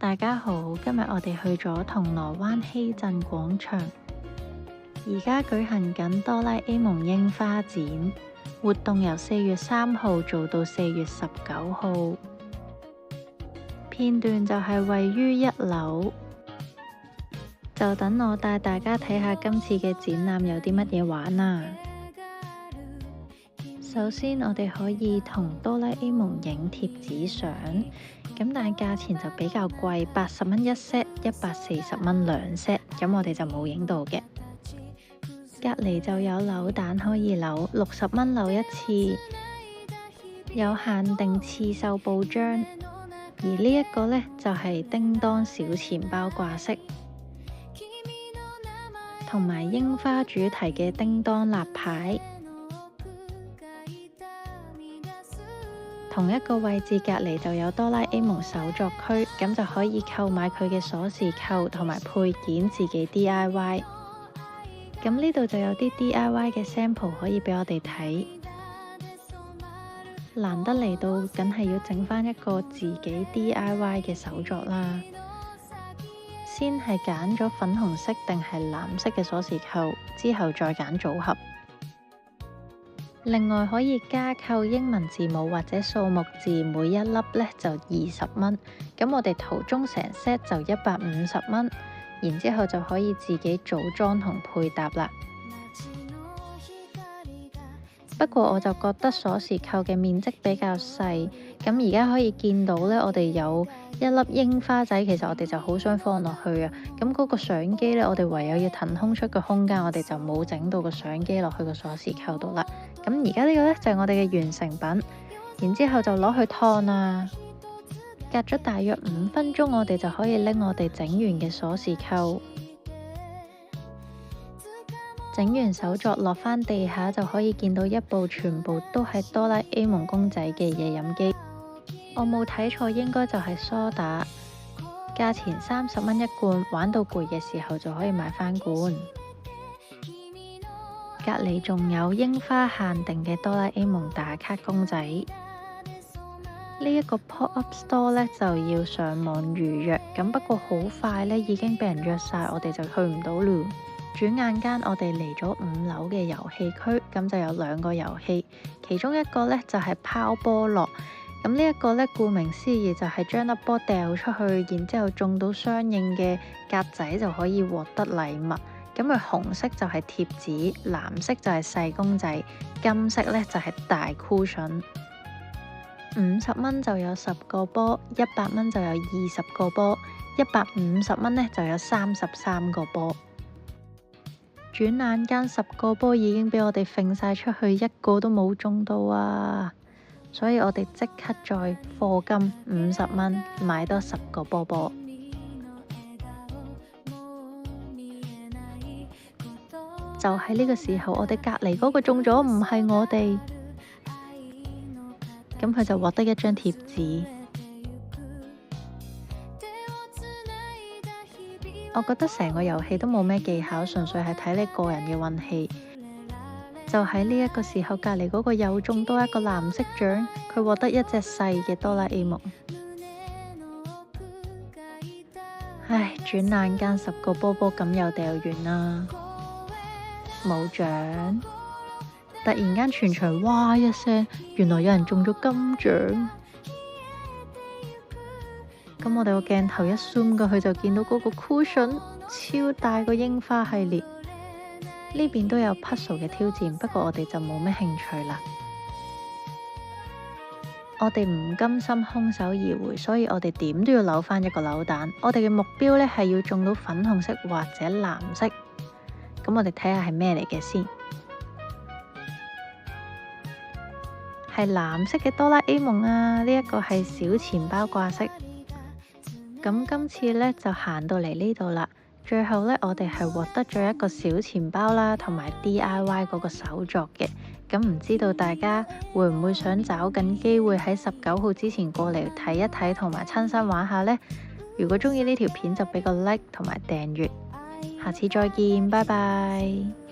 大家好，今日我哋去咗銅鑼灣希慎廣場，而家舉行緊哆啦 A 夢櫻花展，活動由4月3號做到4月19號，片段就係位於1樓，就等我帶大家睇下今次嘅展覽有啲乜嘢玩啊！首先我哋可以同哆啦 A 夢影貼紙相，咁但係價錢就比較貴，80蚊一 set，140蚊兩 set，咁我哋就冇影到嘅。隔離就有扭蛋可以扭，60蚊扭一次，有限定刺繡布章，而呢一個呢，就係叮當小錢包掛飾，同埋櫻花主題嘅叮當立牌。同一個位置隔離就有哆啦 A 夢手作區，咁就可以購買佢嘅鎖匙扣同埋配件自己 DIY。咁呢度就有啲 DIY 嘅 sample 可以俾我哋睇。難得嚟到，梗係要整返一個自己 DIY 嘅手作啦。先係揀咗粉紅色定係藍色嘅鎖匙扣，之後再揀組合。另外可以加購英文字母或者數目字，每一粒呢就20蚊。咁我哋途中成 set 就150蚊，然之後就可以自己組裝同配搭啦。不過我就覺得鎖匙扣嘅面積比較細，咁而家可以見到呢，我哋有一粒櫻花仔，其實我哋就好想放落去啊。咁嗰個相機呢，我哋唯有要騰空出個空間，我哋就冇整到個相機落去個鎖匙扣度啦。咁而家呢個呢，就係我哋嘅完成品，然之後就攞去燙啦。隔咗大約5分鐘，我哋就可以拎我哋整完嘅鎖匙扣。整完手作落返地下，就可以見到一部全部都係哆啦 A 夢公仔嘅嘢飲機。我冇睇錯，應該就係梳打，價錢30蚊一罐，玩到攰嘅時候就可以買返罐。隔離仲有櫻花限定嘅哆啦 A 夢打卡公仔。呢一個 pop-up store 呢，就要上網預約，咁不過好快呢已經俾人約晒，我哋就去唔到咯。轉眼間我哋嚟咗5樓嘅遊戲區，咁就有2個遊戲，其中一個呢就係拋波樂。咁呢一個呢，顧名思義就係將粒波掉出去，然之後中到相應嘅格仔就可以獲得禮物。咁佢紅色就係貼紙，藍色就係細公仔，金色呢就係大 cushion。50蚊就有10個波，100蚊就有20個波，150蚊呢就有33個波。轉眼間10個波已經俾我哋揈晒出去，一個都冇中到啊！所以我哋即刻再課金50蚊買多10個波波。就喺呢個時候，我哋隔離嗰個中咗，唔係我哋，咁佢就獲得一張貼紙。我覺得成個遊戲都冇咩技巧，純粹係睇你個人嘅運氣。就喺呢一個時候，隔離嗰個又中多一個藍色獎，佢獲得一隻細嘅哆啦 A 夢。唉，轉眼間10個波波咁又掉完啦，冇獎。突然間全場哇一聲，原來有人中咗金獎。咁我哋個鏡頭一 zoom 過去，就見到嗰個 cushion 超大個櫻花系列。呢邊都有 puzzle 嘅挑戰，不過我哋就冇咩興趣啦。我哋唔甘心空手而回，所以我哋點都要扭返一個扭蛋。我哋嘅目標呢係要中到粉紅色或者藍色。咁我哋睇下係咩嚟嘅先。係藍色嘅哆啦 A 夢啊！呢一個係小錢包掛飾。咁今次呢就行到嚟呢度啦，最後呢，我哋係獲得咗一個小錢包啦，同埋 DIY 嗰個手作嘅。咁唔知道大家會唔會想找緊機會喺19號之前過嚟睇一睇，同埋親身玩下呢？如果鍾意呢條片就俾個 like 同埋訂閱，下次再見，拜拜。